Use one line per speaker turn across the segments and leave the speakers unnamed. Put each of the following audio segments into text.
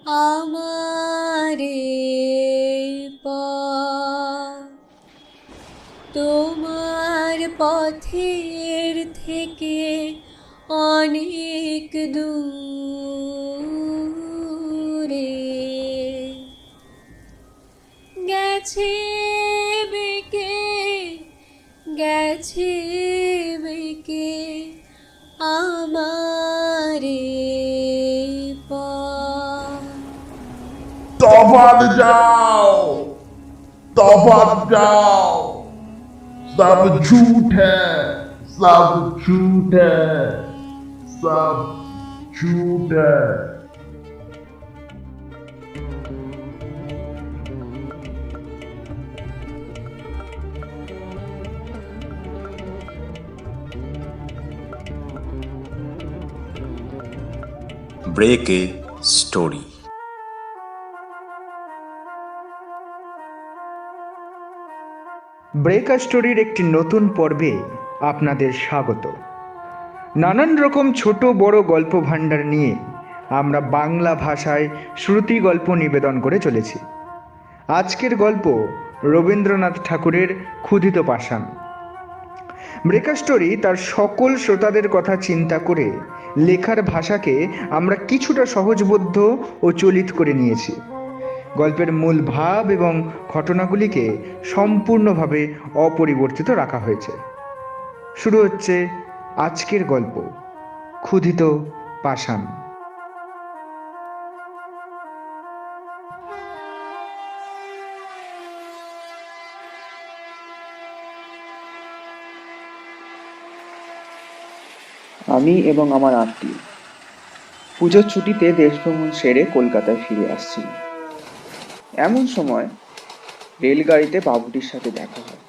আমারে পথ তোমার পথের থেকে অনেক দূরে গেছে বেঁকে গেছে বেঁকে আমারে পথ।
তফাৎ जाओ तफात जाओ सब झूठ है सब झूठ है सब झूठ है।
Break a story.
Break a স্টোরির একটি নতুন পর্বে আপনাদের স্বাগত। নানান রকম ছোট বড় গল্প ভাণ্ডার নিয়ে আমরা বাংলা ভাষায় শ্রুতি গল্প নিবেদন করে চলেছি। আজকের গল্প রবীন্দ্রনাথ ঠাকুরের Kshudhita Pashan. Break a story তার সকল শ্রোতাদের কথা চিন্তা করে লেখার ভাষাকে আমরা কিছুটা সহজবোধ্য ও চলিত করে নিয়েছি। গল্পের মূল ভাব এবং ঘটনাগুলিকে সম্পূর্ণভাবে অপরিবর্তিত রাখা হয়েছে। শুরু হচ্ছে আজকের গল্প ক্ষুধিত পাষাণ।
আমি এবং আমার আত্মীয় পুজোর ছুটিতে দেশভ্রমণ সেরে কলকাতায় ফিরে আসছিল। এমন সময় রেলগাড়িতে বাবুটির সাথে দেখা হয়।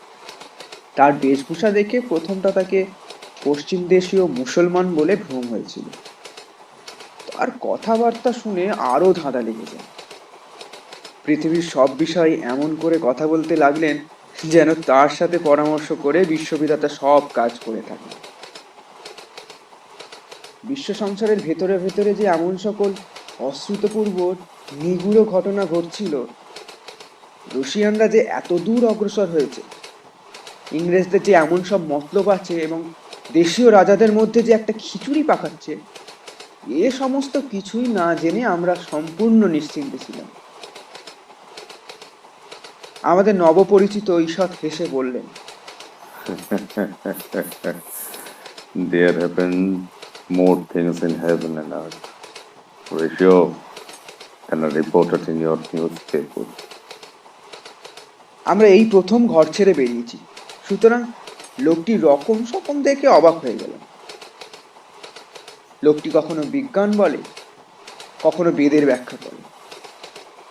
তার বেশভূষা দেখে প্রথমটা তাকে পশ্চিম দেশীয় মুসলমান বলে ভ্রম হয়েছিল। তার কথাবার্তা শুনে আরো ধাঁধা লেগে যায়। পৃথিবীর সব বিষয়ে এমন করে কথা বলতে লাগলেন যেন তার সাথে পরামর্শ করে বিশ্ববিধাতা সব কাজ করে থাকে। বিশ্ব সংসারের ভেতরে ভেতরে যে এমন সকল অশ্রুতপূর্ব নিগূঢ় ঘটনা ঘটছিল, রুশিয়ানরা যে এত দূর অগ্রসর হয়েছে, ইংরেজদের যে এমন সব মতলব আছে এবং দেশীয় রাজাদের মধ্যে যে একটা খিচুড়ি পাকাচ্ছে, এ সমস্ত কিছুই না জেনে আমরা সম্পূর্ণ নিশ্চিন্তে ছিলাম। আমাদের নবপরিচিত ঈষৎ হেসে বললেন,
There happen more things in heaven and earth. Ratio and a reported in your newspaper.
আমরা এই প্রথম ঘর ছেড়ে বেরিয়েছি, সুতরাং লোকটি রকম সকম দেখে অবাক হয়ে গেল। লোকটি কখনো বিজ্ঞান বলে, কখনো বেদের ব্যাখ্যা করে,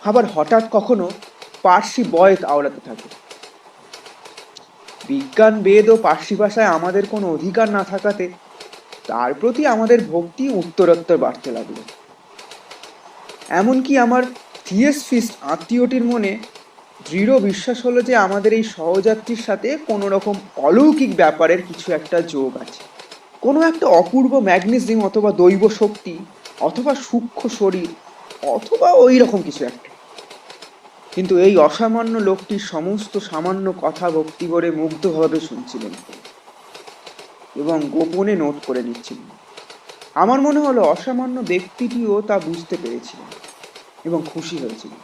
আবার হঠাৎ কখনো পার্সি বয়েত আওড়াতে থাকে। বিজ্ঞান, বেদ ও পার্সি ভাষায় আমাদের কোনো অধিকার না থাকাতে তার প্রতি আমাদের ভক্তি উত্তরোত্তর বাড়তে লাগলো। এমনকি আমার থিয়েসফিস্ট আত্মীয়টির মনে দৃঢ় বিশ্বাস হলো যে আমাদের এই সহযাত্রীর সাথে কোনো রকম অলৌকিক ব্যাপারের কিছু একটা যোগ আছে, কোনো একটা অপূর্ব ম্যাগনেসিজম অথবা দৈব শক্তি অথবা সূক্ষ্ম শরীর অথবা ওই রকম কিছু একটা। কিন্তু এই অসামান্য লোকটির সমস্ত সামান্য কথা ভক্তি করে মুগ্ধভাবে শুনছিলেন এবং গোপনে নোট করে নিচ্ছিলেন। আমার মনে হলো অসামান্য ব্যক্তিটিও তা বুঝতে পেরেছিলেন এবং খুশি হয়েছিলেন।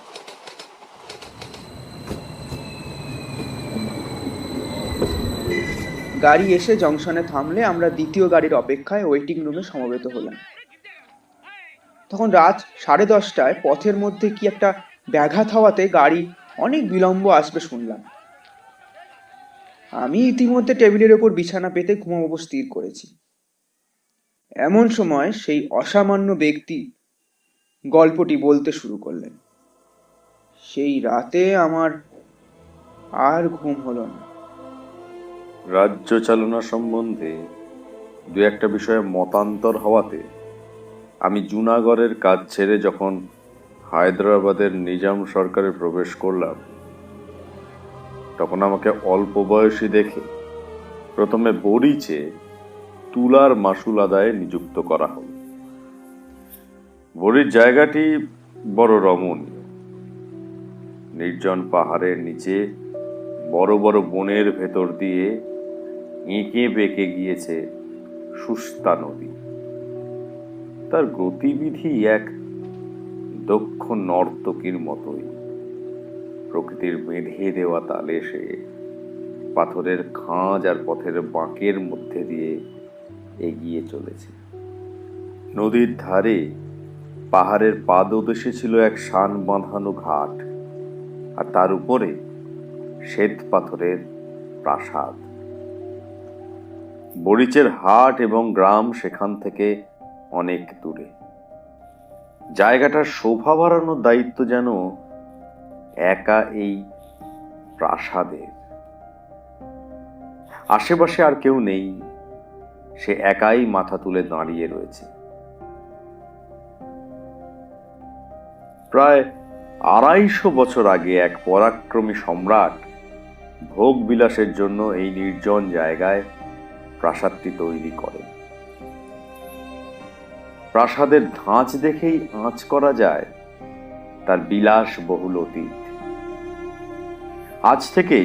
গাড়ি এসে জংশনে থামলে আমরা দ্বিতীয় গাড়ির অপেক্ষায় ওয়েটিং রুমে সমবেত হলাম। তখন রাত 10:30টায় পথের মধ্যে কি একটা ব্যাঘাত হওয়াতে গাড়ি অনেক বিলম্ব আসবে শুনলাম। আমি ইতিমধ্যে টেবিলের ওপর বিছানা পেতে ঘুমাবো স্থির করেছি। এমন সময় সেই অসামান্য ব্যক্তি গল্পটি বলতে শুরু করলেন। সেই রাতে আমার আর ঘুম হলো না।
রাজ্য চালনা সম্বন্ধে দু একটা বিষয়ে মতান্তর হওয়াতে আমি জুনাগড়ের কাজ ছেড়ে যখন হায়দ্রাবাদের নিজাম সরকারে প্রবেশ করলাম, তখন আমাকে অল্প বয়সী দেখে প্রথমে বরিচে তুলার মাসুল আদায়ে নিযুক্ত করা হল। বরির জায়গাটি বড় রমণীয়। নির্জন পাহাড়ের নিচে বড় বড় বনের ভেতর দিয়ে এঁকে বেঁকে গিয়েছে সুস্তা নদী। তার গতিবিধি এক দক্ষ নর্তকীর মতোই। প্রকৃতির বেঁধে দেওয়া তালে সে পাথরের খাঁজ আর পথের বাঁকের মধ্যে দিয়ে এগিয়ে চলেছে। নদীর ধারে পাহাড়ের পাদদেশে ছিল এক শান বাঁধানো ঘাট, আর তার উপরে শ্বেত পাথরের প্রাসাদ। বরিচের হাট এবং গ্রাম সেখান থেকে অনেক দূরে। জায়গাটার শোভা বাড়ানোর দায়িত্ব যেন একা এই প্রাসাদের। আশেপাশে আর কেউ নেই, সে একাই মাথা তুলে দাঁড়িয়ে রয়েছে। প্রায় 250 বছর আগে এক পরাক্রমী সম্রাট ভোগ বিলাসের জন্য এই নির্জন জায়গায় প্রাসাদটি তৈরি করেন। প্রাসাদের ধাঁচ দেখেই আঁচ করা যায় তার বিলাস বহুল অতীত। আজ থেকে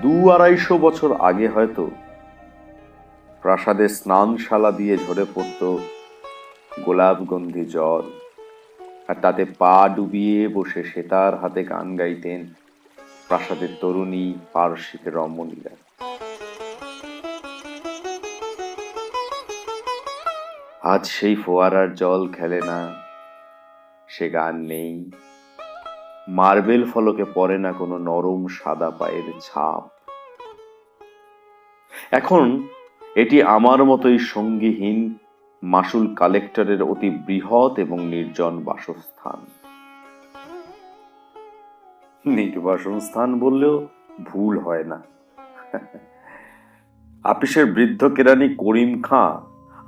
200-250 বছর আগে হয়তো প্রাসাদের স্নানশালা দিয়ে ঝরে পড়ত গোলাপগন্ধি জল, আর তাতে পা ডুবিয়ে বসে সেতার হাতে গান গাইতেন প্রাসাদের তরুণী পারসিক রমণীরা। আজ সেই ফোয়ারার জল খেলে না, সে গান নেই, মার্বেল ফলকে পড়ে না কোনো নরম সাদা পায়ের ছাপ। এখন এটি আমার মতোই সঙ্গীহীন মাসুল কালেক্টরের অতি বৃহৎ এবং নির্জন বাসস্থান। নির্বাসনস্থান বললেও ভুল হয় না। আপিসের বৃদ্ধ কেরানি করিম খাঁ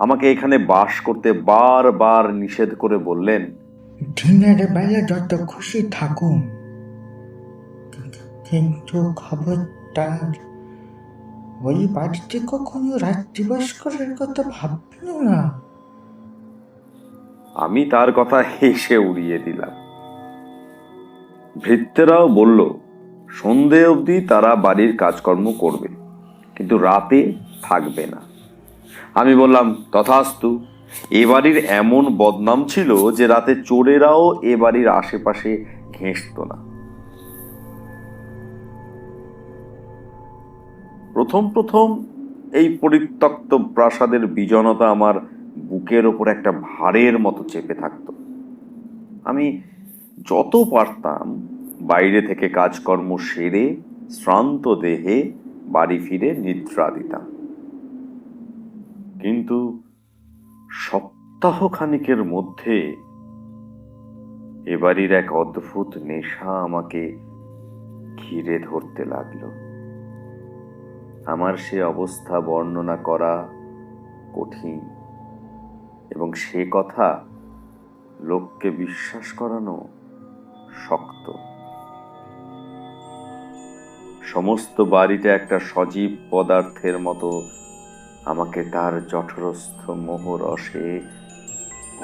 আমাকে এখানে বাস করতে বারবার নিষেধ করে বললেন,
দিনের বেলা যত খুশি থাকুন, কিন্তু খবরদার ওই বাড়িতে কখনো রাত্রিবাস করার কথা ভাববেন না।
আমি তার কথা হেসে উড়িয়ে দিলাম। ভৃত্যেরাও বলল, সন্ধে অবধি তারা বাড়ির কাজকর্ম করবে, কিন্তু রাতে থাকবে না। আমি বললাম, তথাস্তু। এ বাড়ির এমন বদনাম ছিল যে রাতে চোরেরাও এ বাড়ির আশেপাশে ঘেঁষত না। প্রথম প্রথম এই পরিত্যক্ত প্রাসাদের বিজনতা আমার বুকের ওপর একটা ভারের মতো চেপে থাকত। আমি যত পারতাম বাইরে থেকে কাজকর্ম সেরে শ্রান্ত দেহে বাড়ি ফিরে নিদ্রা দিতাম, কিন্তু সপ্তাহ খানিকের মধ্যে এবাড়ির এক অদ্ভুত নেশা আমাকে ঘিরে ধরতে লাগলো। আমার সে অবস্থা বর্ণনা করা কঠিন, এবং সে কথা লোককে বিশ্বাস করানো শক্ত। সমস্ত বাড়িটা একটা সজীব পদার্থের মতো আমাকে তার জঠরস্থ মোহরসে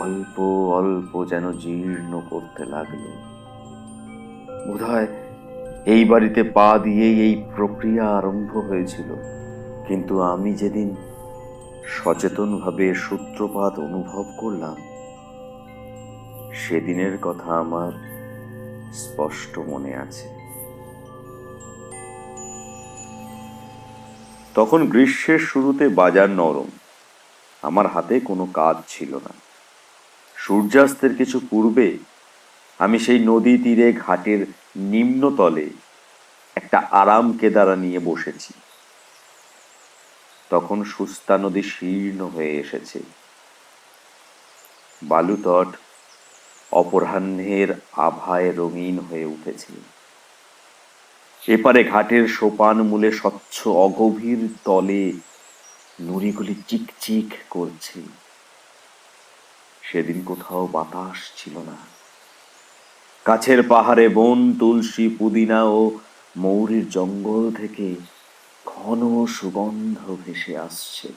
অল্প অল্প যেন জীর্ণ করতে লাগলো। বোধহয় এই বাড়িতে পা দিয়েই এই প্রক্রিয়া আরম্ভ হয়েছিল, কিন্তু আমি যেদিন সচেতনভাবে সূত্রপাত অনুভব করলাম, সেদিনের কথা আমার স্পষ্ট মনে আছে। তখন গ্রীষ্মের শুরুতে বাজার নরম, আমার হাতে কোনো কাজ ছিল না। সূর্যাস্তের কিছু পূর্বে আমি সেই নদী তীরে ঘাটের নিম্নতলে একটা আরাম কেদারা নিয়ে বসেছি। তখন সুস্তা নদী শীর্ণ হয়ে এসেছে। বালুতট অপরাহ্নের আভায় রঙিন হয়ে উঠেছে। এপারে ঘাটের সোপান মূলে স্বচ্ছ অগভীর তলে নুড়িগুলি চিকচিক করছে। সেদিন কোথাও বাতাস ছিল না। কাছের পাহাড়ে বন, তুলসী, পুদিনা ও মৌরির জঙ্গল থেকে ঘন সুগন্ধ ভেসে আসছে।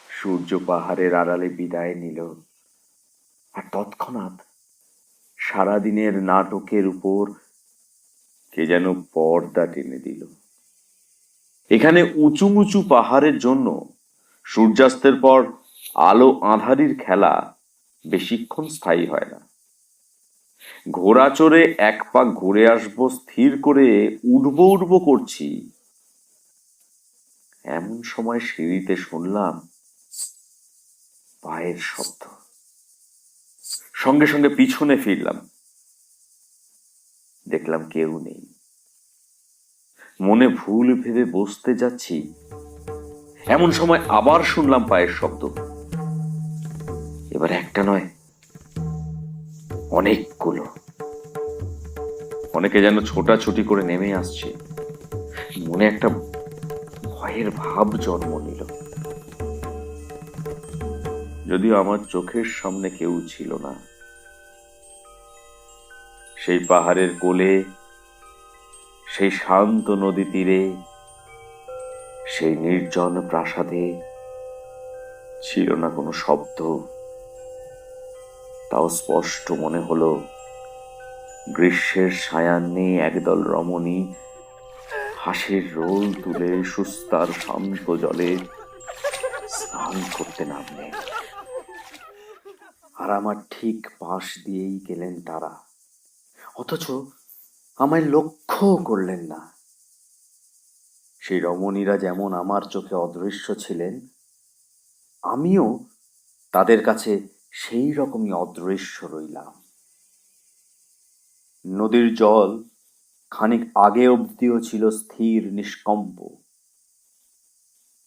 সূর্য পাহাড়ের আড়ালে বিদায় নিল। আর তৎক্ষণাৎ সারাদিনের নাটকের উপর কে যেন পর্দা টেনে দিল। এখানে উঁচু উঁচু পাহাড়ের জন্য সূর্যাস্তের পর আলো আঁধারির খেলা বেশিক্ষণ স্থায়ী হয় না। ঘোড়া চড়ে এক পাক ঘুরে আসবো স্থির করে উঠবো করছি, এমন সময় সিঁড়িতে শুনলাম পায়ের শব্দ। সঙ্গে সঙ্গে পিছনে ফিরলাম, দেখলাম কেউ নেই। মনে ভুল ভেবে বসতে যাচ্ছি, এমন সময় আবার শুনলাম পায়ের শব্দ। এবার একটা নয়, অনেকগুলো। অনেকে যেন ছোটাছুটি করে নেমে আসছে। মনে একটা ভয়ের ভাব জন্ম নিল। যদিও আমার চোখের সামনে কেউ ছিল না। সেই পাহাড়ের কোলে, সেই শান্ত নদী তীরে, সেই নির্জন প্রাসাদে ছিল না কোনো শব্দ। তাও স্পষ্ট মনে হলো গ্রীষ্মের সায়ান্নে একদল রমণী হাসির রোল তুলে সুস্তার শান্ত জলে স্নান করতে নামলেন। আর আমার ঠিক পাশ দিয়েই গেলেন তারা, অথচ আমায় লক্ষ্য করলেন না। সেই রমণীরা যেমন আমার চোখে অদৃশ্য ছিলেন, আমিও তাদের কাছে সেই রকমই অদৃশ্য রইলাম। নদীর জল খানিক আগে অবধিও ছিল স্থির নিষ্কম্প।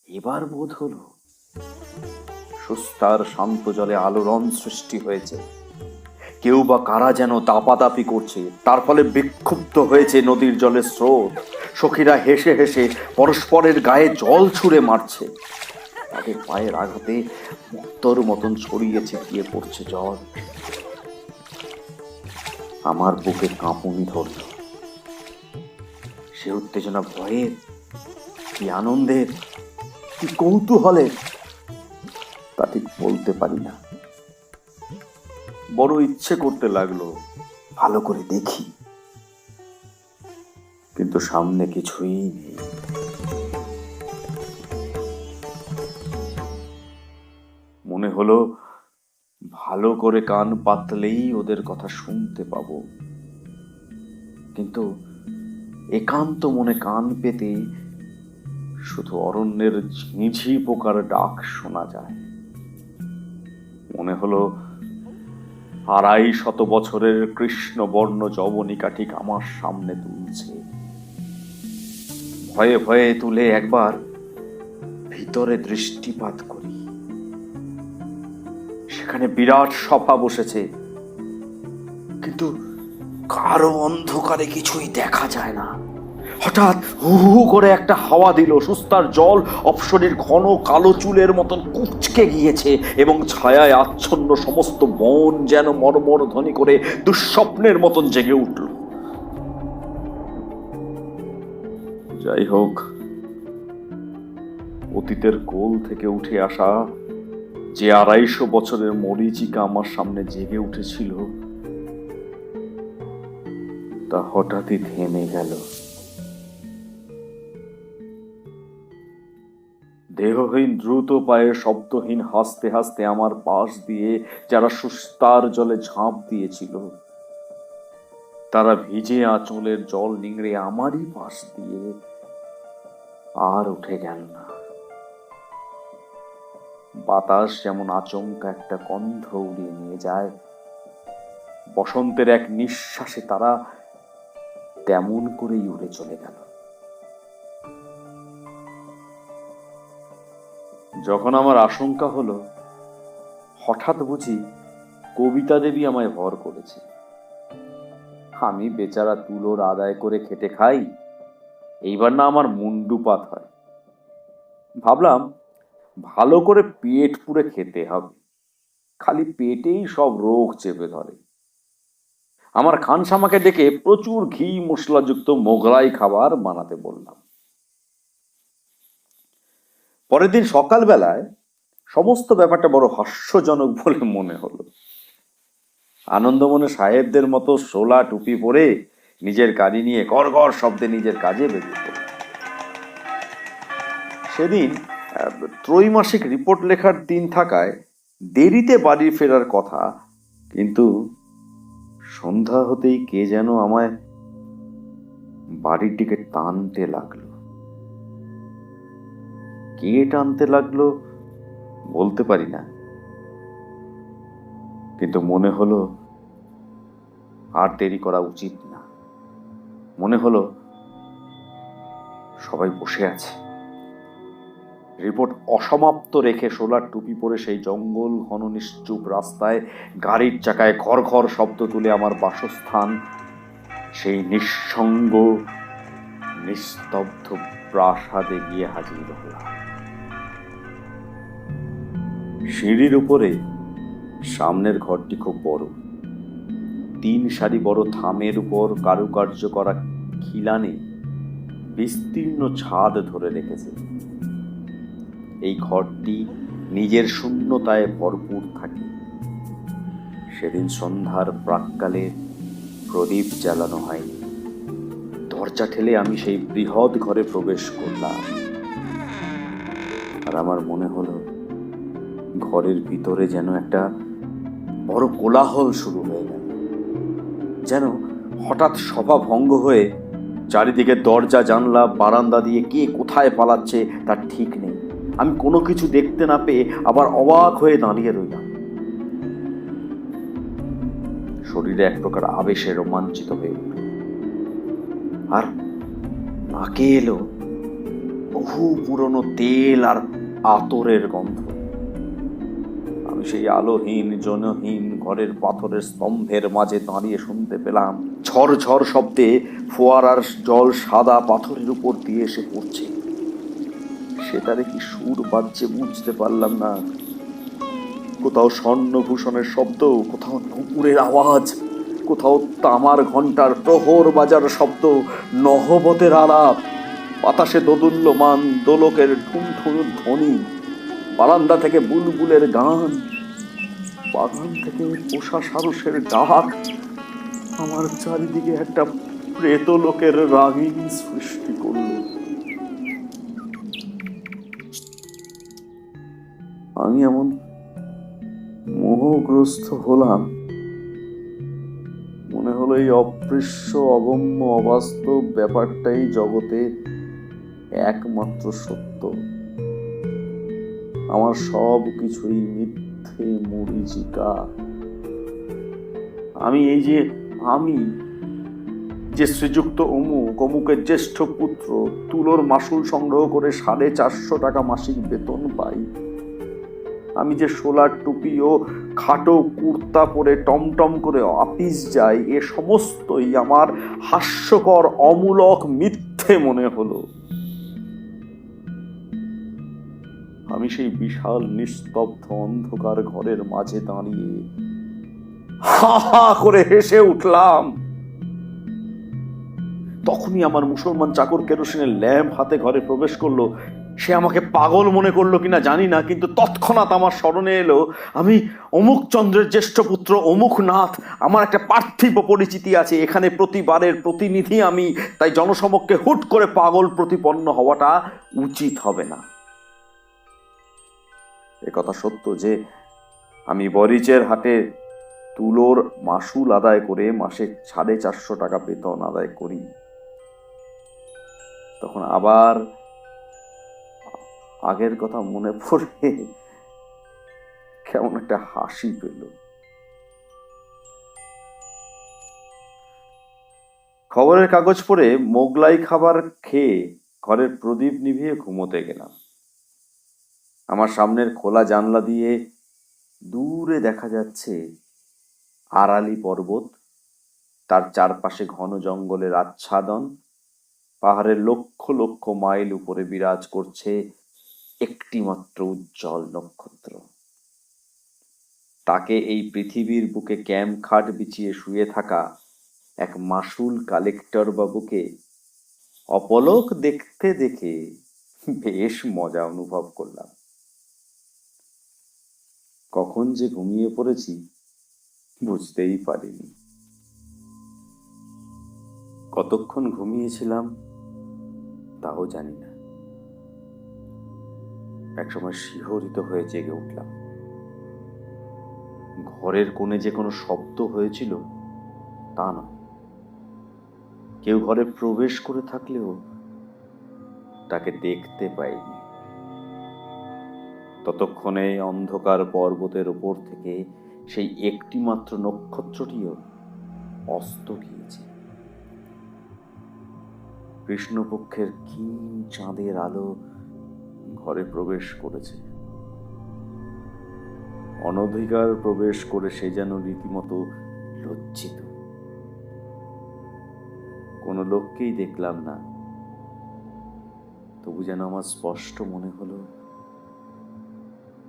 এবার বোধ হলো সুস্তার শান্ত জলে আলোড়ন সৃষ্টি হয়েছে। কেউ বা কারা যেন দাপাদাপি করছে, তার ফলে বিক্ষুব্ধ হয়েছে নদীর জলের স্রোত। সখীরা হেসে হেসে পরস্পরের গায়ে জল ছুঁড়ে মারছে। তাদের পায়ের আঘাতে মুক্তর মতন ছড়িয়ে ছিটিয়ে পড়ছে জল। আমার বুকে কাঁপুনি ধরল। সে উত্তেজনা ভয়ের, কি আনন্দের, কি কৌতূহলের, তা ঠিক বলতে পারি না। বড় ইচ্ছে করতে লাগলো ভালো করে দেখি, কিন্তু সামনে কিছুই নেই। মনে হলো ভালো করে কান পাতলেই ওদের কথা শুনতে পাবো, কিন্তু একান্ত মনে কান পেতে শুধু অরণ্যের ঝিঁঝি পোকার ডাক শোনা যায়। মনে হলো 250 বছরের কৃষ্ণবর্ণ যবনিকা ঠিক আমার সামনে তুলছে। ভয়ে ভয়ে তুলে একবার ভিতরে দৃষ্টিপাত করি। সেখানে বিরাট সভা বসেছে, কিন্তু কারো অন্ধকারে কিছুই দেখা যায় না। হঠাৎ হু হু করে একটা হাওয়া দিল। সুস্তার জল অপসরীর ঘন কালো চুলের মতন কুঁচকে গিয়েছে এবং ছায়ায় আচ্ছন্ন সমস্ত বন যেন মর্মর ধ্বনি করে দুঃস্বপ্নের মতন জেগে উঠল। যাই হোক, অতীতের কোল থেকে উঠে আসা যে 250 বছরের মরীচিকা আমার সামনে জেগে উঠেছিল, তা হঠাৎই থেমে গেল। দেহহীন দ্রুত পায়ে শব্দহীন হাসতে হাসতে আমার পাশ দিয়ে যারা সুস্তার জলে ঝাঁপ দিয়েছিল, তারা ভিজে আঁচলের জল নিংড়ে আমারই পাশ দিয়ে আর উঠে গেল না। বাতাস যেমন আচমকা একটা গন্ধ উড়িয়ে নিয়ে যায়, বসন্তের এক নিঃশ্বাসে তারা তেমন করেই উড়ে চলে গেল। যখন আমার আশঙ্কা হলো হঠাৎ বুঝি কবিতা দেবী আমায় ভর করেছে। আমি বেচারা তুলোর আদায় করে খেটে খাই, এইবার না আমার মুন্ডুপাত হয়। ভাবলাম ভালো করে পেট পুরে খেতে হবে, খালি পেটেই সব রোগ চেপে ধরে। আমার খানসামাকে ডেকে প্রচুর ঘি মশলাযুক্ত মোগলাই খাবার বানাতে বললাম। পরের দিন সকালবেলায় সমস্ত ব্যাপারটা বড় হাস্যজনক বলে মনে হলো। আনন্দমনে সাহেবদের মতো শোলা টুপি পরে নিজের গাড়ি নিয়ে গড় শব্দে নিজের কাজে বেরিয়ে পড়ল। সেদিন ত্রৈমাসিক রিপোর্ট লেখার দিন থাকায় দেরিতে বাড়ি ফেরার কথা, কিন্তু সন্ধ্যা হতেই কে যেন আমায় বাড়ির দিকে টানতে লাগলো। কে টানতে লাগলো বলতে পারি না, কিন্তু মনে হলো আর দেরি করা উচিত না। মনে হলো সবাই বসে আছে, রিপোর্ট অসমাপ্ত রেখে সোলার টুপি পরে সেই জঙ্গল ঘন নিশ্চুপ রাস্তায় গাড়ির চাকায় ঘর শব্দ তুলে আমার বাসস্থান, সেই নিঃসঙ্গ নিস্তব্ধ প্রাসাদে গিয়ে হাজির হলাম। সিঁড়ির উপরে সামনের ঘরটি খুব বড়, 3 সারি বড় থামের উপর কারুকার্য করা খিলানে বিস্তীর্ণ ছাদ ধরে রেখেছে। এই ঘরটি নিজের শূন্যতায় ভরপুর থাকে। সেদিন সন্ধ্যার প্রাক্কালে প্রদীপ জ্বালানো হয়নি। দরজা ঠেলে আমি সেই বৃহৎ ঘরে প্রবেশ করলাম, আর আমার মনে হলো ঘরের ভিতরে যেন একটা বড় কোলাহল শুরু হয়ে গেল। যেন হঠাৎ সভা ভঙ্গ হয়ে চারিদিকে দরজা জানলা বারান্দা দিয়ে কে কোথায় পালাচ্ছে তার ঠিক নেই। আমি কোনো কিছু দেখতে না পেয়ে আবার অবাক হয়ে দাঁড়িয়ে রইলাম। শরীরে এক প্রকার আবেশে রোমাঞ্চিত হয়ে উঠল, আর নাকে এলো বহু পুরনো তেল আর আতরের গন্ধ। আমি সেই আলোহীন জনহীন ঘরের পাথরের স্তম্ভের মাঝে দাঁড়িয়ে শুনতে পেলাম ঝড় শব্দে ফোয়ারার জল সাদা পাথরের উপর দিয়ে এসে পড়ছে। সেটারে কি সুর বাজছে বুঝতে পারলাম না। কোথাও স্বর্ণভূষণের শব্দ, কোথাও নুপুরের আওয়াজ, কোথাও তামার ঘন্টার প্রহর বাজার শব্দ, নহবতের আলাপ, বাতাসে দোদুল্যমান দোলকের ঠুনঠুন ধ্বনি, বারান্দা থেকে বুলবুলের গান, বাগান থেকে পোষা সারসের ডাক। আমার চারিদিকে একটা প্রেতলোকের রাগিনী সৃষ্টি করল। আমি এমন মোহগ্রস্ত হলাম, মনে হলো এই অদৃশ্য অগম্য অবাস্তব ব্যাপারটাই জগতে একমাত্র সত্য। আমার সব কিছুই মিথ্যে মরীচিকা। আমি যে শ্রীযুক্ত অমুকের জ্যেষ্ঠ পুত্র, তুলোর মাসুল সংগ্রহ করে 450 টাকা মাসিক বেতন পাই। আমি যে সোলার টুপি ও খাটো কুর্তা পরে টমটম করে অফিস যাই, এ সমস্তই আমার হাস্যকর অমূলক মিথ্যে মনে হলো। আমি সেই বিশাল নিস্তব্ধ অন্ধকার ঘরের মাঝে দাঁড়িয়ে হা হা করে হেসে উঠলাম। তখনই আমার মুসলমান চাকর কেরোসিনের ল্যাম্প হাতে ঘরে প্রবেশ করলো। সে আমাকে পাগল মনে করলো কিনা জানি না, কিন্তু তৎক্ষণাৎ আমার স্মরণে এলো আমি অমুক চন্দ্রের জ্যেষ্ঠ পুত্র অমুক নাথ। আমার একটা পার্থিব পরিচিতি আছে এখানে, প্রতিবারের প্রতিনিধি আমি, তাই জনসমক্ষে হুট করে পাগল প্রতিপন্ন হওয়াটা উচিত হবে না। একথা সত্য যে আমি বরিচের হাটে তুলোর মাসুল আদায় করে মাসে 450 টাকা বেতন আদায় করি। তখন আবার আগের কথা মনে পড়ে কেমন একটা হাসি পেল। খবরের কাগজ পড়ে মোগলাই খাবার খেয়ে ঘরের প্রদীপ নিভিয়ে ঘুমোতে গেলাম। আমার সামনের খোলা জানলা দিয়ে দূরে দেখা যাচ্ছে আরালি পর্বত, তার চারপাশে ঘন জঙ্গলের আচ্ছাদন, পাহাড়ের লক্ষ লক্ষ মাইল উপরে বিরাজ করছে একটি মাত্র উজ্জ্বল নক্ষত্র। তাকে এই পৃথিবীর বুকে ক্যাম্প খাট বিছিয়ে শুয়ে থাকা এক মাসুল কালেক্টর বাবুকে অপলক দেখতে দেখে বেশ মজা অনুভব করলাম। কখন যে ঘুমিয়ে পড়েছি বুঝতেই পারিনি। কতক্ষণ ঘুমিয়েছিলাম তাও জানি না। একসময় শিহরিত হয়ে জেগে উঠলাম। ঘরের কোণে যে কোনো শব্দ হয়েছিল তা না, কেউ ঘরে প্রবেশ করে থাকলেও তাকে দেখতে পাইনি। ততক্ষণে অন্ধকার পর্বতের ওপর থেকে সেই একটি মাত্র নক্ষত্রটিও অস্ত গিয়েছে। কৃষ্ণপক্ষের ক্ষীণ চাঁদের আলো ঘরে প্রবেশ করেছে। অনধিকার প্রবেশ করে সে যেন রীতিমতো লজ্জিত। কোনো লোককেই দেখলাম না, তবু যেন আমার স্পষ্ট মনে হলো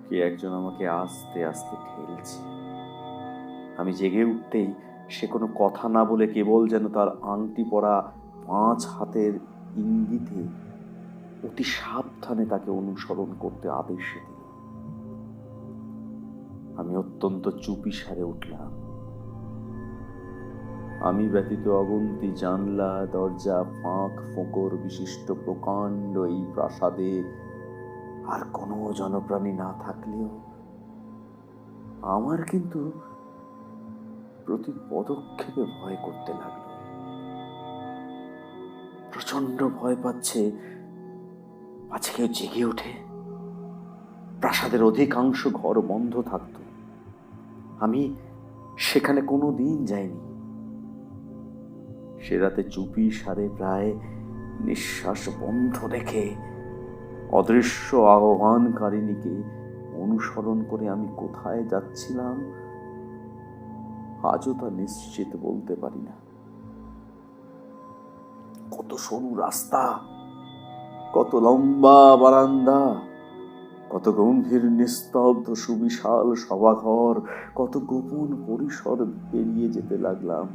কে একজন আমাকে আস্তে আস্তে ঠেলছে। আমি জেগে উঠতেই সে কোনো কথা না বলে কেবল যেন তার আংটি পরা 5 হাতের ইঙ্গিতে অতি সাবধানে তাকে অনুসরণ করতে আদেশ দিল। আমি অত্যন্ত চুপিসারে উঠলাম। আমি ব্যতীত অগুন্তি জানলা দরজা ফাঁক ফোকর বিশিষ্ট প্রকাণ্ড এই প্রাসাদে আর কোনো জনপ্রাণী না থাকলেও আমার কিন্তু প্রতি পদক্ষেপে ভয় করতে লাগলো। প্রচন্ড ভয় পাচ্ছে পাছে কেউ জেগে ওঠে। প্রাসাদের অধিকাংশ ঘর বন্ধ থাকত, আমি সেখানে কোনো দিন যাইনি। সে রাতে চুপি সারে প্রায় নিঃশ্বাস বন্ধ রেখে অদৃশ্য আহ্বানকারিণীকে অনুসরণ করে আমি কোথায় যাচ্ছিলাম আজও তা নিশ্চিত বলতে পারি না। কত সরু রাস্তা, কত লম্বা বারান্দা, কত গম্ভীর নিস্তব্ধ সুবিশাল সভাঘর, কত গোপন পরিসর পেরিয়ে যেতে লাগলাম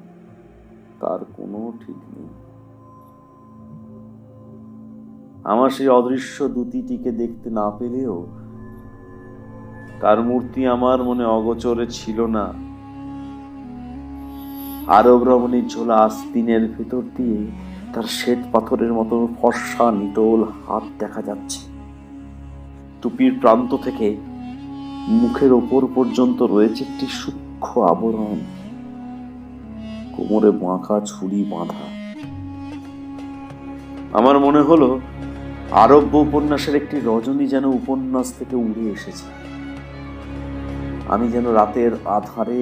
তার কোনো ঠিক নেই। আমার সেই অদৃশ্য দূতিটিকে দেখতে না পেলেও তার মূর্তি আমার মনে অগোচরে ছিল না। আরব রমণীর ঝোলা আস্তিনের ভেতর দিয়ে তার শ্বেত পাথরের মতো ফর্সা নিটোল হাত দেখা যাচ্ছে। টুপির প্রান্ত থেকে মুখের ওপর পর্যন্ত রয়েছে একটি সূক্ষ্ম আবরণ, কোমরে বাঁকা ছুরি বাঁধা। আমার মনে হলো আরব্য উপন্যাসের একটি রজনী যেন উপন্যাস থেকে উড়ে এসেছে। আমি যেন রাতের আধারে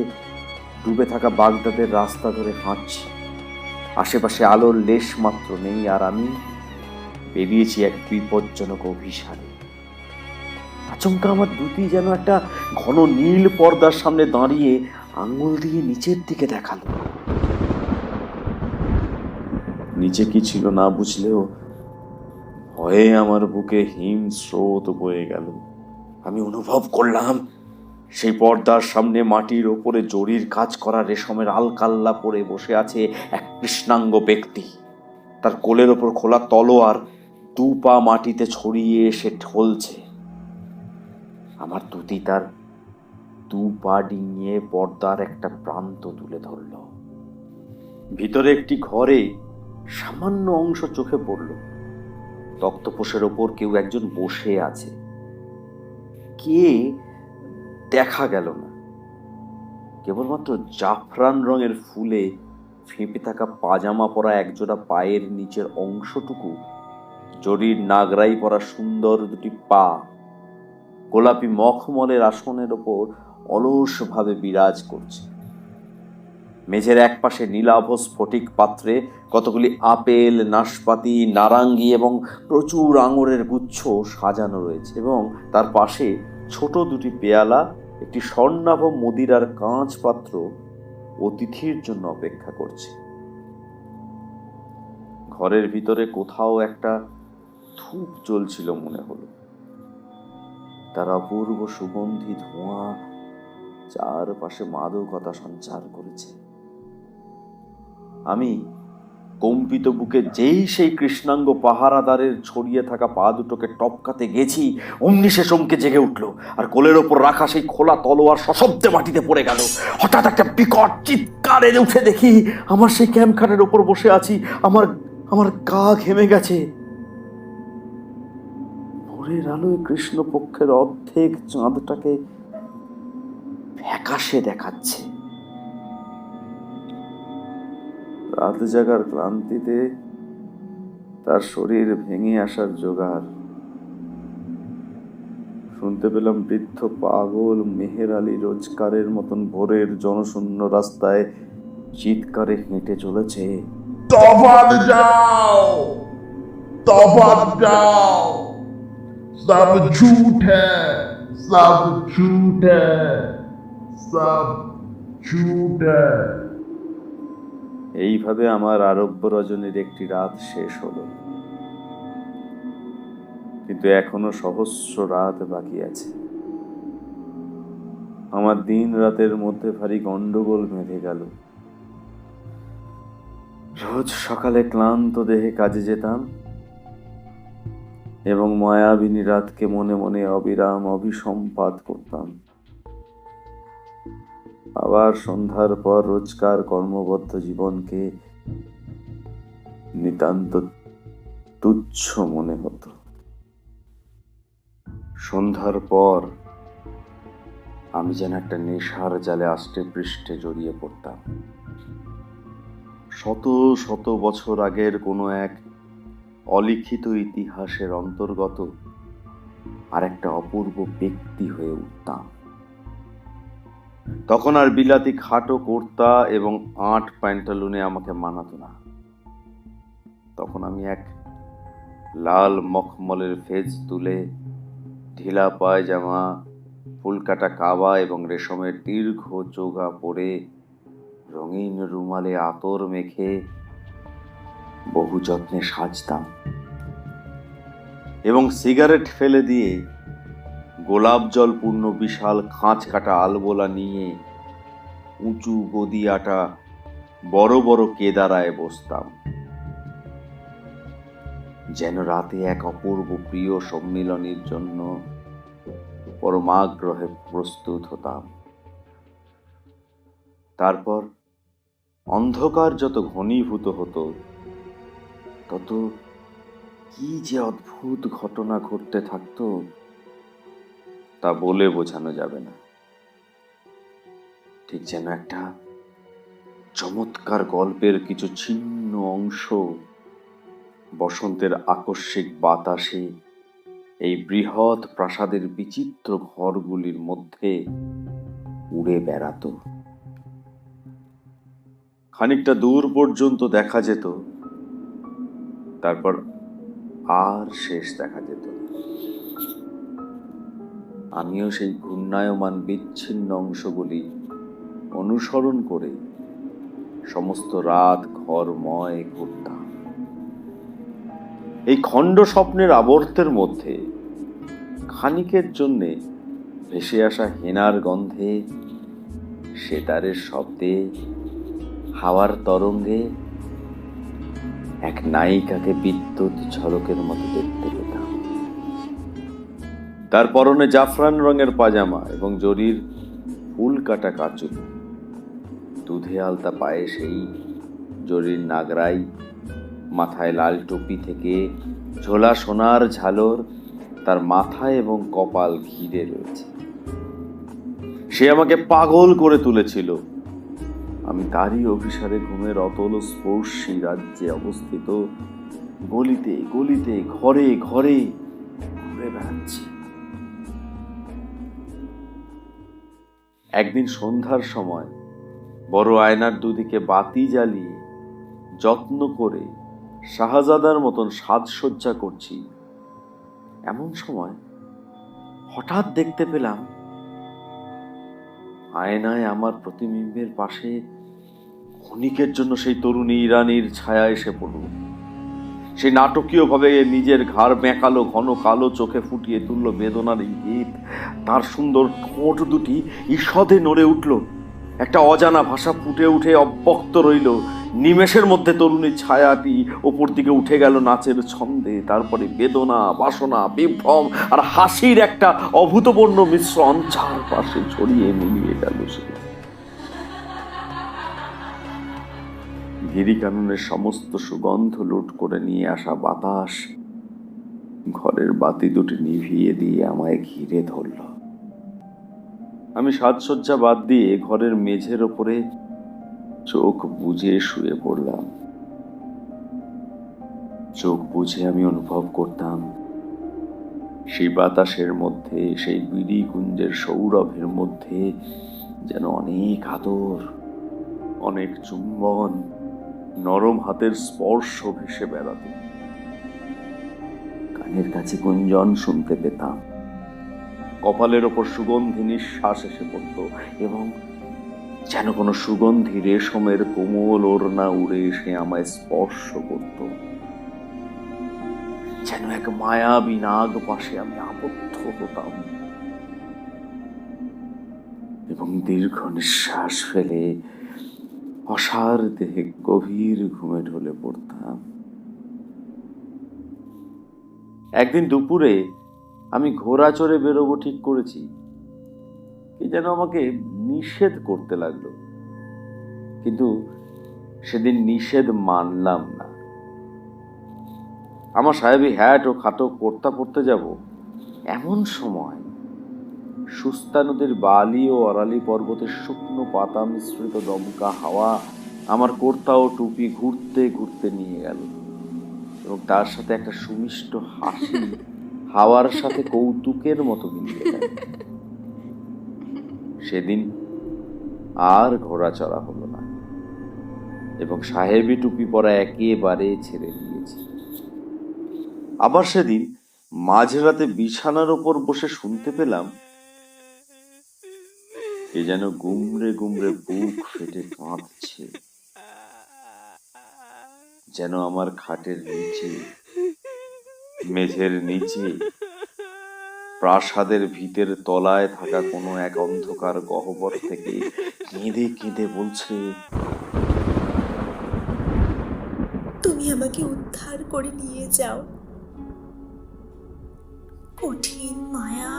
ডুবে থাকা বাগদাদের রাস্তা ধরে হাঁটছি। আশেপাশে আলোর লেশ মাত্র নেই, আর আমি বেরিয়েছি এক বিপজ্জনক অভিসারে। আচমকা আমার দুটি যেন একটা ঘন নীল পর্দার সামনে দাঁড়িয়ে আঙ্গুল দিয়ে নিচের দিকে দেখালো। নিচে কি ছিল না বুঝলেও ভয়ে আমার বুকে হিম স্রোত বয়ে গেল। আমি অনুভব করলাম সেই পর্দার সামনে মাটির ওপরে জরির কাজ করা রেশমের আলকাল্লা পরে বসে আছে এক কৃষ্ণাঙ্গ ব্যক্তি। তার কোলের ওপর খোলা তলোয়ার 2 পা মাটিতে ছড়িয়ে এসে ঢলছে। আমার দুটি তার 2 পা ডিঙিয়ে পর্দার একটা প্রান্ত তুলে ধরল। ভিতরে একটি ঘরে সামান্য অংশ চোখে পড়ল। তক্তপোষের ওপর কেউ একজন বসে আছে। কে দেখা গেল না, কেবলমাত্র জাফরান রঙের ফুলে ফেঁপে থাকা পাজামা পরা একজোড়া পায়ের নিচের অংশটুকু, জরির নাগরাই পরা সুন্দর 2টি পা গোলাপি মখমলের আসনের ওপর অলসভাবে বিরাজ করছে। মেঝের এক পাশে নীলাভ স্ফটিক পাত্রে কতগুলি আপেল, নাশপাতি, নারাঙ্গি এবং প্রচুর আঙুরের গুচ্ছ সাজানো রয়েছে, এবং তার পাশে ছোট 2টি পেয়ালা, একটি স্বর্ণাভ মদিরার কাঁচ পাত্র অতিথির জন্য অপেক্ষা করছে। ঘরের ভিতরে কোথাও একটা ধূপ জ্বলছিল মনে হলো। তার অপূর্ব সুগন্ধি ধোঁয়া চারপাশে মাদকতা সঞ্চার করেছে। আমি কম্পিত বুকে যেই সেই কৃষ্ণাঙ্গ পাহারাদারের ছড়িয়ে থাকা পা দুটোকে টপকাতে গেছি, অমনি সে চমকে জেগে উঠল, আর কোলের ওপর রাখা সেই খোলা তলোয়ার সশব্দে মাটিতে পড়ে গেল। হঠাৎ একটা বিকট চিৎকারে উঠে দেখি আমার সেই ক্যাম্পখানের ওপর বসে আছি, আমার গা ঘেমে গেছে। ভোরের আলোয় কৃষ্ণপক্ষের অর্ধেক চাঁদটাকে ফ্যাকাশে দেখাচ্ছে। রাত জাগার ক্লান্তিতে তার শরীর ভেঙে আসার জোগাড়। শুনতে পেলাম বৃদ্ধ পাগল মেহের আলী রোজকারের মতন ভোরের জনশূন্য রাস্তায় চিৎকারে হেঁটে চলেছে,
তফাৎ जाओ, तफात जाओ, सब झूठ है, सब झूठ है, सब झूठ है।
এইভাবে আমার আরব্য রজনীর একটি রাত শেষ হলো, কিন্তু এখনো সহস্র রাত বাকি আছে। আমার দিন রাতের মধ্যে ভারী গন্ডগোল বেঁধে গেল। রোজ সকালে ক্লান্ত দেহে কাজে যেতাম এবং মায়াবিনী রাতকে মনে মনে অবিরাম অভিসম্পাত করতাম। আবার সন্ধ্যার পর রোজকার কর্মবদ্ধ জীবনকে নিতান্ত তুচ্ছ মনে হতো। সন্ধ্যার পর আমি যেন একটা নেশার জালে আষ্টে পৃষ্ঠে জড়িয়ে পড়তাম। শত শত বছর আগের কোনো এক অলিখিত ইতিহাসের অন্তর্গত আর একটা অপূর্ব ব্যক্তি হয়ে উঠতাম। তখন আর বিলাতি খাটো কুর্তা এবং আট প্যান্টালুনে আমাকে মানাতো না। তখন আমি এক লাল মখমলের ফেজ তুলে, ঢিলা পায়জামা, ফুলকাটা কাবা এবং রেশমের দীর্ঘ চোগা পরে, রঙিন রুমালে আতর মেখে বহু যত্নে সাজতাম এবং সিগারেট ফেলে দিয়ে গোলাপ জল পূর্ণ বিশাল খাঁচ কাটা আলবোলা নিয়ে উঁচু গদিয়াটা বড় বড় কেদারায় বসতাম, যেন রাতে এক অপূর্ব প্রিয় সম্মিলনের জন্য পরমাগ্রহে প্রস্তুত হতাম। তারপর অন্ধকার যত ঘনীভূত হতো, তত কি যে অদ্ভুত ঘটনা ঘটতে থাকতো তা বলে বোঝানো যাবে না। ঠিক যেন একটা চমৎকার গল্পের কিছু ছিন্ন অংশ বসন্তের আকস্মিক বাতাসে এই বৃহৎ প্রাসাদের বিচিত্র ঘরগুলির মধ্যে উড়ে বেড়াতো। খানিকটা দূর পর্যন্ত দেখা যেত, তারপর আর শেষ দেখা যেত। আমিও সেই ঘূর্ণায়মান বিচ্ছিন্ন অংশগুলি অনুসরণ করে সমস্ত রাত ঘরময় ঘুরতাম। এই খণ্ড স্বপ্নের আবর্তের মধ্যে খানিকের জন্যে ভেসে আসা হেনার গন্ধে, সেতারের শব্দে, হাওয়ার তরঙ্গে এক নায়িকাকে বিদ্যুৎ ঝলকের মতো দেখতে পেতাম। তার পরনে জাফরান রঙের পাজামা এবং জরির ফুল কাটা কাচুল, দুধে আলতা পায়ে সেই জরির নাগরাই, মাথায় লাল টুপি থেকে ঝোলা সোনার ঝালর তার মাথায় এবং কপাল ঘিরে রয়েছে। সে আমাকে পাগল করে তুলেছিল। আমি তারই অভিসারে ঘুমের অতল স্পর্শী রাজ্যে অবস্থিত গলিতে গলিতে ঘরে ঘরে ঘুরে বেড়াচ্ছি। একদিন সন্ধ্যার সময় বড় আয়নার দুদিকে বাতি জ্বালিয়ে যত্ন করে শাহজাদার মতন সাজসজ্জা করছি, এমন সময় হঠাৎ দেখতে পেলাম আয়নায় আমার প্রতিবিম্বের পাশে ক্ষণিকের জন্য সেই তরুণী ইরানির ছায়া এসে পড়ল। সে নাটকীয়ভাবে নিজের ঘাড় বেঁকালো, ঘন কালো চোখে ফুটিয়ে তুলল বেদনার ইঙ্গিত। তার সুন্দর ঠোঁট দুটি ঈষদে নড়ে উঠল। একটা অজানা ভাষা ফুটে উঠে অব্যক্ত রইল, নিমেষের মধ্যে তরুণীর ছায়াটি ওপর দিকে উঠে গেল নাচের ছন্দে, তারপরে বেদনা, বাসনা, বিভ্রম আর হাসির একটা অভূতপূর্ণ মিশ্রণ চারপাশে ছড়িয়ে মিলিয়ে গেল। সে গিরি কাননের সমস্ত সুগন্ধ লুট করে নিয়ে আসা বাতাস ঘরের বাতি দুটি নিভিয়ে দিয়ে আমায় ঘিরে ধরল। আমি সাজসজ্জা বাদ দিয়ে ঘরের মেঝের ওপরে চোখ বুজে শুয়ে পড়লাম। চোখ বুঝে আমি অনুভব করতাম সেই বাতাসের মধ্যে, সেই বিড়ি কুঞ্জের সৌরভের মধ্যে যেন অনেক আদর, অনেক চুম্বন, নরম হাতের স্পর্শ ভেসে বেড়াত। কানের কাছে গুঞ্জন শুনতে পেতাম, কপালের ওপর সুগন্ধি নিঃশ্বাস এসে পড়ত এবং যেন কোনো সুগন্ধি রেশমের কোমল ওড়না উড়ে এসে আমায় স্পর্শ করত। যেন এক মায়াবী নাগ পাশে আমি আবদ্ধ হতাম এবং দীর্ঘ নিঃশ্বাস ফেলে অসার দেহে গভীর ঘুমে ঢলে পড়তাম। একদিন দুপুরে আমি ঘোড়া চড়ে বেরোবো ঠিক করেছি, কি যেন আমাকে নিষেধ করতে লাগলো, কিন্তু সেদিন নিষেধ মানলাম না। আমার সাহেবী হ্যাট ও খাটো কর্তা পড়তে যাব এমন সময় সুস্তা নদীর বালি ও অরালি পর্বতের শুকনো পাতা মিশ্রিত দমকা হাওয়া আমার কর্তা ও টুপি ঘুরতে ঘুরতে নিয়ে গেল এবং তার সাথে একটা সুমিষ্ট হাসি হাওয়ার সাথে কৌতুকের মতো মিলিয়ে গেল। সেদিন আর ঘোড়া চড়া হলো না এবং সাহেবী টুপি পরা একেবারে ছেড়ে দিয়েছি। আবার সেদিন মাঝরাতে বিছানার ওপর বসে শুনতে পেলাম এ যেন গুমরে গুমরে বুক ফেটে কাঁদছে, যেন আমার খাটের নিচে, মেঝের নিচে, প্রাসাদের ভিতের তলায় থাকা কোনো এক অন্ধকার গহ্বর থেকে কেঁদে কেঁদে বলছে,
তুমি আমাকে উদ্ধার করে নিয়ে যাও। কঠিন মায়া,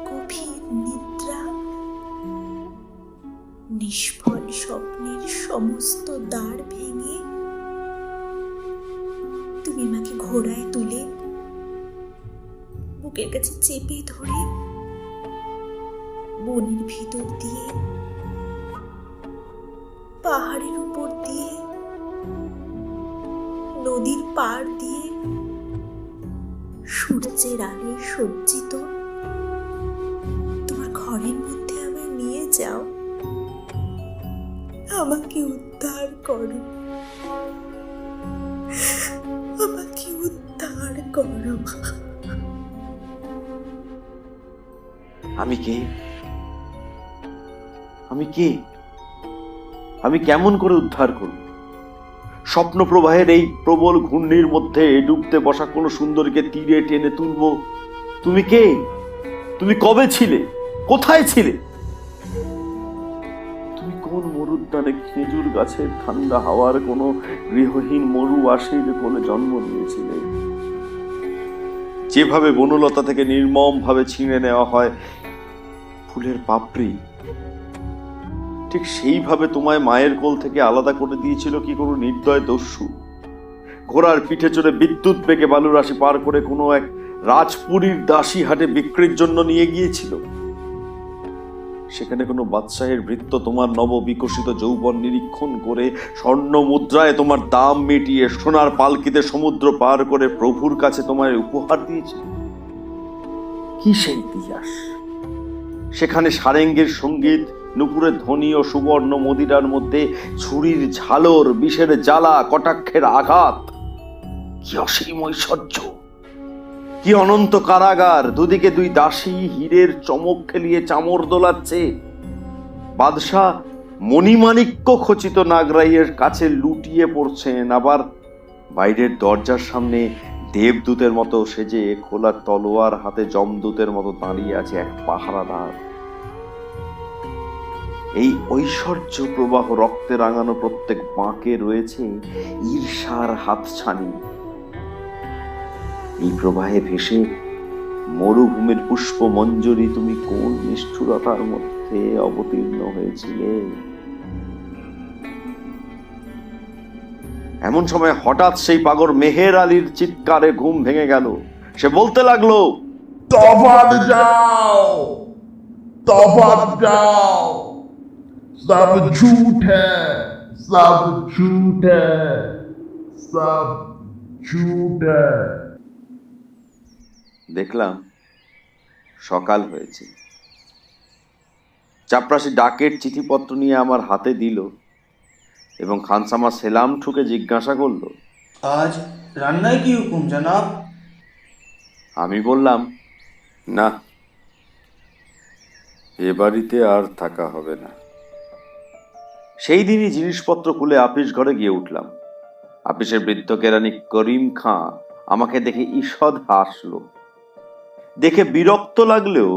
গভীর নিদ্রা, নিষ্ফল স্বপ্নের সমস্ত দ্বার ভেঙে তুমি আমাকে ঘোড়ায় তুলে বুকের কাছে চেপে ধরে বনের ভিতর দিয়ে, পাহাড়ের উপর দিয়ে, নদীর পাড় দিয়ে, সূর্যের আলোয় সজ্জিত তোমার ঘরের মধ্যে আমায় নিয়ে যাও। আমাকে উদ্ধার করো, আমাকে উদ্ধার করো।
আমি কে? আমি কে? আমি কেমন করে উদ্ধার করব? স্বপ্ন প্রবাহের এই প্রবল ঘূর্ণির মধ্যে ডুবতে বসা কোন সুন্দরীকে তীরে টেনে তুলবো। তুমি কে? তুমি কবে ছিলে? কোথায় ছিলে? তুমি কোন মরুদ্যানে খেজুর গাছের ঠান্ডা হাওয়ার কোন গৃহহীন মরুবাসীর কোলে জন্ম নিয়েছিলে? যেভাবে বনলতা থেকে নির্মম ভাবে ছিঁড়ে নেওয়া হয় ফুলের পাপড়ি, ঠিক সেইভাবে তোমায় মায়ের কোল থেকে আলাদা করে দিয়েছিল কি কোনো নির্দয় দস্যু? ঘোড়ার পিঠে চড়ে বিদ্যুৎ বেগে বালুরাশি পার করে কোনো এক রাজপুরীর দাসী হাটে বিক্রির জন্য নিয়ে গিয়েছিল। সেখানে কোনো বাদশাহের ভৃত্য তোমার নববিকশিত যৌবন নিরীক্ষণ করে স্বর্ণ মুদ্রায় তোমার দাম মিটিয়ে সোনার পালকিতে সমুদ্র পার করে প্রভুর কাছে তোমায় উপহার দিয়েছিল। কি সেই ইতিহাস? সেখানে সারেঙ্গের সঙ্গীত, নুপুরের ধ্বনি ও সুবর্ণ মদিরার মধ্যে ছুরির ঝালর, বিষের জ্বালা, কটাক্ষের আঘাত। কি অসীম ঐশ্বর্য, কি অনন্ত কারাগার! দুদিকে দুই দাসী হীরের চমক খেলিয়ে চামর দোলাচ্ছে। বাদশাহ মণিমাণিক্য খচিত নাগরাইয়ের কাছে লুটিয়ে পড়ছেন, আবার বাইরের দরজার সামনে দেবদূতের মতো সেজে খোলা তলোয়ার হাতে যমদূতের মতো দাঁড়িয়ে আছে এক পাহারাদার। এই ঐশ্বর্য প্রবাহ রক্তে রাঙানো প্রত্যেক বাঁকে রয়েছে ঈর্ষার হাতছানি। এই প্রবাহে ভেসে মরুভূমির পুষ্প মঞ্জরি তুমি কোন নিষ্ঠুরতার মধ্যে অবতীর্ণ হয়েছিলে? এমন সময় হঠাৎ সেই পাগল মেহের আলীর চিৎকারে ঘুম ভেঙে গেল। সে বলতে লাগলো,
তফাৎ যাও, তফাৎ যাও, সব ঝুট হ্যায়, সব ঝুট হ্যায়, সব ঝুট হ্যায়।
দেখলাম সকাল হয়েছে। চাপরাশি ডাকের চিঠিপত্র নিয়ে আমার হাতে দিল এবং খানসামা সেলাম ঠুকে জিজ্ঞাসা করলো,
আজ রান্নায় কি হুকুম জনাব?
আমি বললাম, না, এ বাড়িতে আর থাকা হবে না। সেই দিনই জিনিসপত্র খুলে আপিস ঘরে গিয়ে উঠলাম। আপিসের বৃদ্ধ কেরানি করিম খাঁ আমাকে দেখে ঈষৎ হাসলো। দেখে বিরক্ত লাগলেও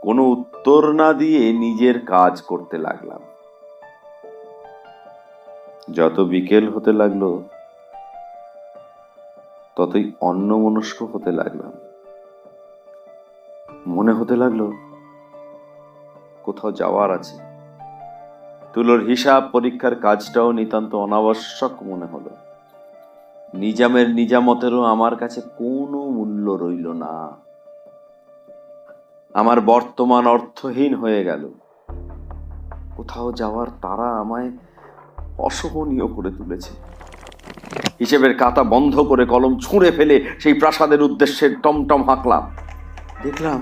কোনো উত্তর না দিয়ে নিজের কাজ করতে লাগলাম। যত বিকেল হতে লাগলো ততই অন্যমনস্ক হতে লাগলাম। মনে হতে লাগলো কোথাও যাওয়ার আছে। তুলোর হিসাব পরীক্ষার কাজটাও নিতান্ত অনাবশ্যক মনে হলো। নিজামের নিজামতেরও আমার কাছে কোনো মূল্য রইল না। আমার বর্তমান অর্থহীন হয়ে গেল। কোথাও যাওয়ার তারা আমায় অসহনীয় করে তুলেছে। হিসেবের খাতা বন্ধ করে কলম ছুঁড়ে ফেলে সেই প্রাসাদের উদ্দেশ্যে টমটম হাঁকলাম। দেখলাম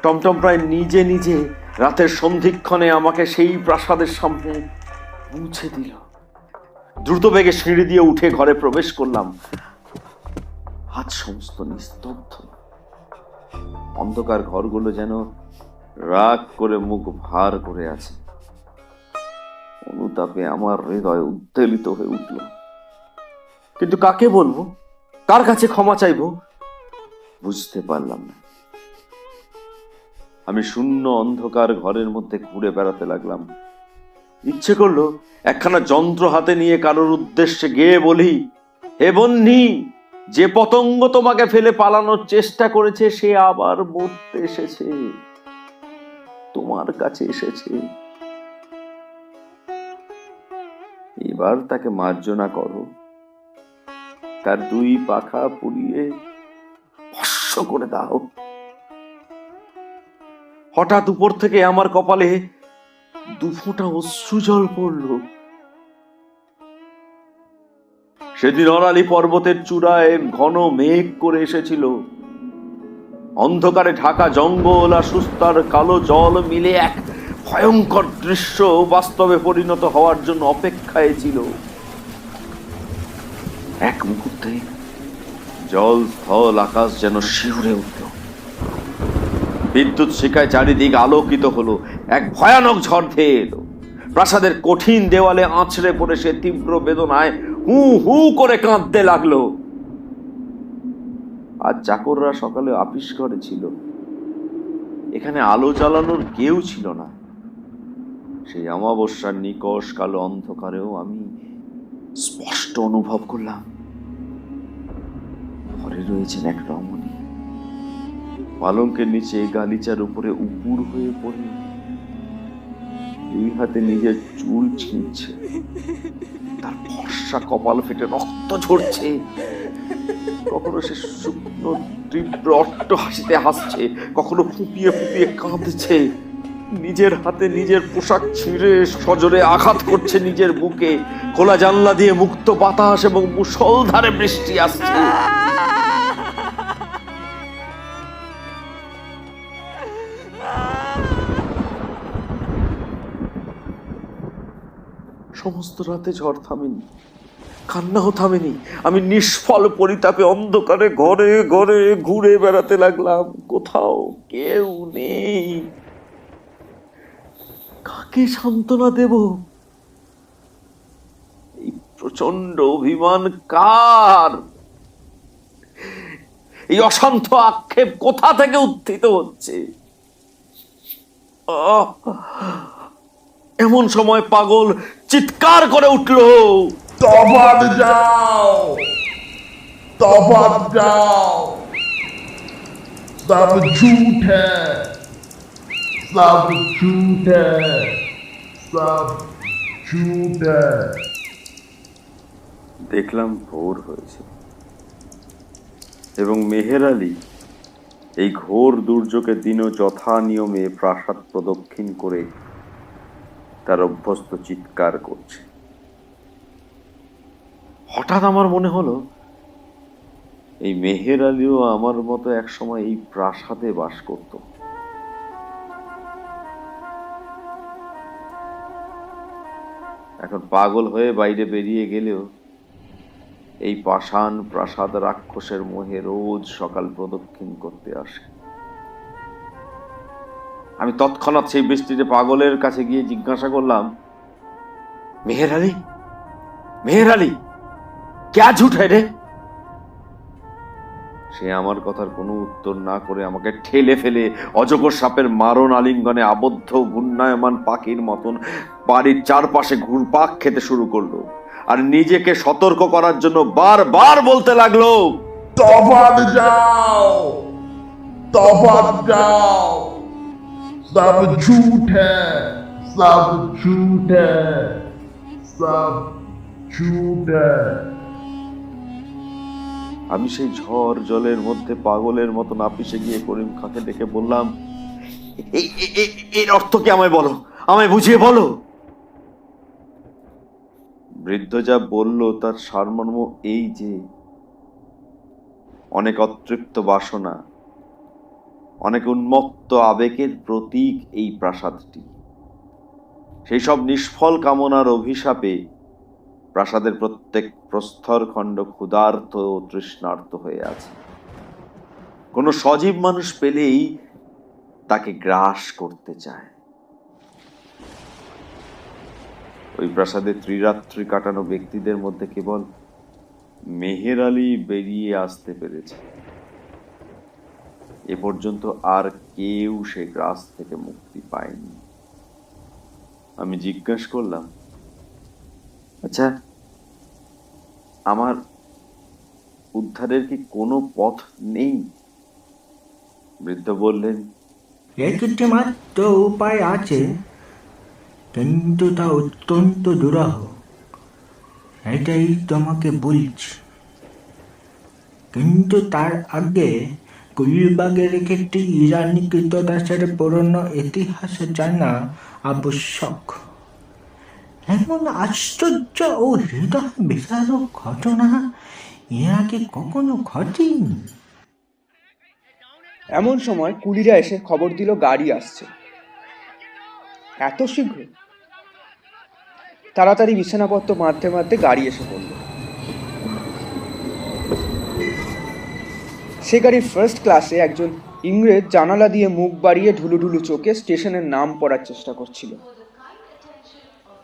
টমটম প্রায় নিজে নিজে রাতের সন্ধিক্ষণে আমাকে সেই প্রাসাদের সামনে পৌঁছে দিল। দ্রুত বেগে সিঁড়ি দিয়ে উঠে ঘরে প্রবেশ করলাম। আজ সমস্ত নিস্তব্ধ। অন্ধকার ঘরগুলো যেন রাগ করে মুখ ভার করে আছে। অনুতাপে আমার হৃদয় উদ্বেলিত হয়ে উঠল। কিন্তু কাকে বলবো, কার কাছে ক্ষমা চাইবো বুঝতে পারলাম না। আমি শূন্য অন্ধকার ঘরের মধ্যে ঘুরে বেড়াতে লাগলাম। ইচ্ছে করলো একখানা যন্ত্র হাতে নিয়ে কারোর উদ্দেশ্যে গেয়ে বলি, হে বন্যী, যে পতঙ্গ তোমাকে ফেলে পালানোর চেষ্টা করেছে সে আবার মরতে এসেছে, তোমার কাছে এসেছে। এবার তাকে মার্জনা করো, তার দুই পাখা পুড়িয়ে ভস্ম করে দাও। হঠাৎ উপর থেকে আমার কপালে দুফোঁটা অশ্রু জল পড়ল। সেদিন অরালি পর্বতের চূড়ায় ঘন মেঘ করে এসেছিল। অন্ধকারে ঢাকা জঙ্গল আর সুস্তার কালো জল মিলে এক ভয়ঙ্কর দৃশ্য বাস্তবে পরিণত হওয়ার জন্য অপেক্ষায় ছিল। এক মুহূর্তে জল স্থল আকাশ যেন শিউরে উঠল। বিদ্যুৎ শিখায় চারিদিক আলোকিত হলো। এক ভয়ানক ঝড় ধেয়ে এলো। প্রাসাদের কঠিন দেওয়ালে আছড়ে পড়ে সে তীব্র বেদনায় হু হু করে কাঁদতে লাগলো। আজ চাকররা সকালে আপিস ঘরে ছিল। এখানে আলো জ্বালানোর কেউ ছিল না। সেই অমাবস্যার নিকষ কালো অন্ধকারেও আমি স্পষ্ট অনুভব করলাম ঘরে রয়েছেন এক রমণী। পালঙ্কের নিচে গালিচার উপরে উপুর হয়ে পড়ে দুই হাতে নিজের চুল ছিঁড়ছে। তার ফর্সা কপাল ফেটে রক্ত ঝরছে। কখনো সে শুকনো তীব্র অট্ট হাসিতে হাসছে, কখনো ফুপিয়ে ফুপিয়ে কাঁদছে। নিজের হাতে নিজের পোশাক ছিঁড়ে সজোরে আঘাত করছে নিজের বুকে। খোলা জানলা দিয়ে মুক্ত বাতাস এবং মুষলধারে বৃষ্টি আসছে। সমস্ত রাতে ঝড় থামেনি, কান্নাও থামেনি। আমি নিষ্ফল পরিতাপে অন্ধকারে ঘরে ঘরে ঘুরে বেড়াতে লাগলাম। কোথাও কেউ নেই। কাকে সান্ত্বনা দেব? এই প্রচন্ড অভিমান কার? এই অশান্ত আক্ষেপ কোথা থেকে উত্থিত হচ্ছে? এমন সময় পাগল চিৎকার করে উঠল,
তফাৎ যাও, তফাৎ যাও, সব ঝুট হ্যায়, সব ঝুট হ্যায়, সব ঝুট হ্যায়।
দেখলাম ভোর হয়েছে এবং মেহের আলী এই ঘোর দুর্যোগের দিনও যথা নিয়মে প্রাসাদ প্রদক্ষিণ করে তার অভ্যস্ত চিৎকার করছে। হঠাৎ আমার মনে হলো এই মেহের আলীও আমার মতো একসময় এই প্রাসাদে বাস করত। এখন পাগল হয়ে বাইরে বেরিয়ে গেলেও এই পাষাণ প্রাসাদ রাক্ষসের মোহে রোজ সকাল প্রদক্ষিণ করতে আসে। আমি তৎক্ষণাৎ সেই বৃষ্টিতে পাগলের কাছে গিয়ে জিজ্ঞাসা করলাম, মেহের আলী, মেহের আলী, ক্যা ঝুট হ্যায় রে? সে আমার কথার কোনো উত্তর না করে আমাকে ঠেলে ফেলে অজগর সাপের মারণ আলিঙ্গনে আবদ্ধ ঘূর্ণায়মান পাখির মতন বাড়ির চারপাশে ঘুরপাক খেতে শুরু করলো আর নিজেকে সতর্ক করার জন্য বারবার বলতে লাগলো,
তফাৎ যাও, তফাৎ যাও, সব ঝুট হ্যায়, সব ঝুট হ্যায়, সব ঝুট হ্যায়।
আমি সেই ঝড় জলের মধ্যে পাগলের মতো নাপিসে গিয়ে করিম খাঁকে ডেকে বললাম, এর অর্থ কি আমায় বলো, আমায় বুঝিয়ে বলো। বৃদ্ধ যা বলল তার সারমর্ম এই যে অনেক অতৃপ্ত বাসনা, অনেক উন্মত্ত আবেগের প্রতীক এই প্রাসাদটি। সেই সব নিষ্ফল কামনার অভিশাপে প্রাসাদের প্রত্যেক প্রস্তর খণ্ড ক্ষুধার্ত ও তৃষ্ণার্ত হয়ে আছে। কোনো সজীব মানুষ পেলেই তাকে গ্রাস করতে চায়। ওই প্রাসাদে ত্রিরাত্রি কাটানো ব্যক্তিদের মধ্যে কেবল মেহের আলী বেরিয়ে আসতে পেরেছে। এ পর্যন্ত আর কেউ সে গ্রাস থেকে মুক্তি পায়নি। আমি জিজ্ঞাসা করলাম, আচ্ছা, আমার উদ্ধারের কি কোনো পথ নেই? বৃদ্ধ বললেন,
একটি মাত্র উপায় আছে, কিন্তু তা অত্যন্ত দুরূহ। এটাই তোমাকে বলছি। কিন্তু তার আগে গুলবাগের একটি ইরানি কৃতদাসের পুরনো ইতিহাস জানা আবশ্যক। এমন আশ্চর্য ও হৃদয় বিশারক ঘটনা এর আগে কখনো ঘটেনি।
এমন সময় কুলিরা এসে খবর দিল গাড়ি আসছে। এত শীঘ্র? তাড়াতাড়ি বিছানাপত্র বাঁধতে বাঁধতে গাড়ি এসে পড়ল। সে গাড়ির ফার্স্ট ক্লাসে একজন ইংরেজ জানালা দিয়ে মুখ বাড়িয়ে ঢুলু ঢুলু চোখে স্টেশনের নাম পড়ার চেষ্টা করছিল।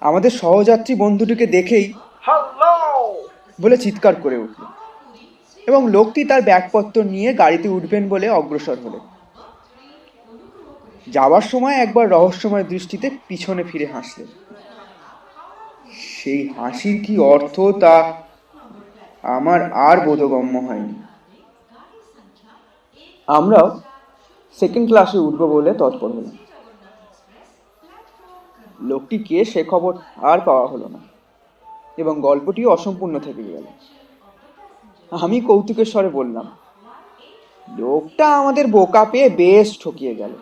আমাদের সহযাত্রী বন্ধুটিকে দেখেই হ্যালো বলে চিৎকার করে উঠল এবং লোকটি তার ব্যাগপত্র নিয়ে গাড়িতে উঠবেন বলে অগ্রসর হলেন। যাওয়ার সময় একবার রহস্যময় দৃষ্টিতে পিছনে ফিরে হাসলেন। সেই হাসির কি অর্থ তা আমার আর বোধগম্য হয়নি। আমরাও সেকেন্ড ক্লাসে উঠবো বলে তৎপর হলাম। লোকটি কে সে খবর আর পাওয়া হলো না এবং গল্পটিও অসম্পূর্ণ থেকে গেল। আমি কৌতুকের স্বরে বললাম, লোকটা আমাদের বোকা পেয়ে বেশ ঠকিয়ে গেল।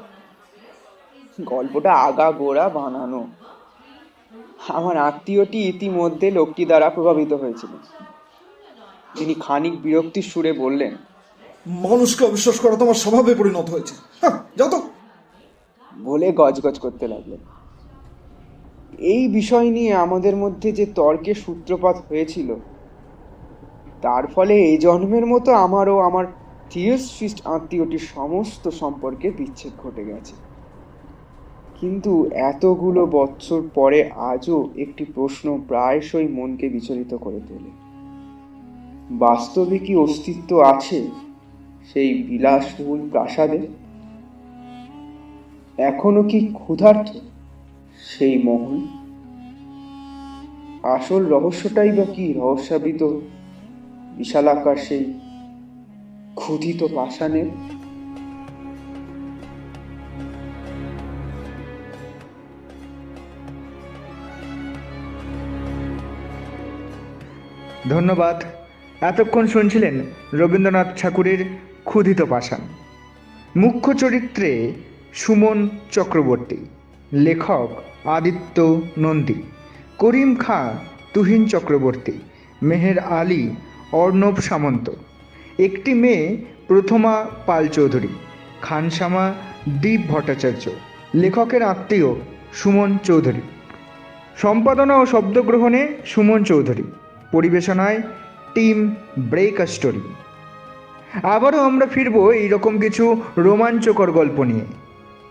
গল্পটা আগা গোড়া বানানো। আমার আত্মীয়টি ইতিমধ্যে লোকটি দ্বারা প্রভাবিত হয়েছিল। তিনি খানিক বিরক্তির সুরে বললেন,
মানুষকে অবিশ্বাস করা তোমার স্বভাবে পরিণত হয়েছে, যত
বলে গজগজ করতে লাগলেন। এই বিষয় নিয়ে আমাদের মধ্যে যে তর্কের সূত্রপাত হয়েছিল তার ফলে এই জন্মের মতো আমারও আমার থিওসফিস্ট আত্মীয়টির সমস্ত সম্পর্কে বিচ্ছেদ ঘটে গেছে। কিন্তু এতগুলো বছর পরে আজও একটি প্রশ্ন প্রায়শই মনকে বিচলিত করে তোলে। বাস্তবে কি অস্তিত্ব আছে সেই বিলাসবহুল প্রাসাদে? এখনো কি ক্ষুধার্ত সেই মোহন? আসল রহস্যটাই বা কি রহস্যাবৃত বিশালাকার সেই ক্ষুধিত পাষাণের?
ধন্যবাদ। এতক্ষণ শুনছিলেন রবীন্দ্রনাথ ঠাকুরের ক্ষুধিত পাষাণ। মুখ্য চরিত্রে সুমন চক্রবর্তী, লেখক আদিত্য নন্দী, করিম খাঁ তুহিন চক্রবর্তী, মেহের আলী অর্ণব সামন্ত, একটি মেয়ে প্রথমা পাল চৌধুরী, খানসামা দীপ ভট্টাচার্য, লেখকের আত্মীয় সুমন চৌধুরী, সম্পাদনা ও শব্দগ্রহণে সুমন চৌধুরী, পরিবেশনায় টিম ব্রেক আ স্টোরি। আবারও আমরা ফিরবো এইরকম কিছু রোমাঞ্চকর গল্প নিয়ে।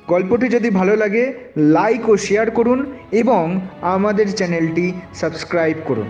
গল্পটি যদি ভালো লাগে লাইক ও শেয়ার করুন এবং আমাদের চ্যানেলটি সাবস্ক্রাইব করুন।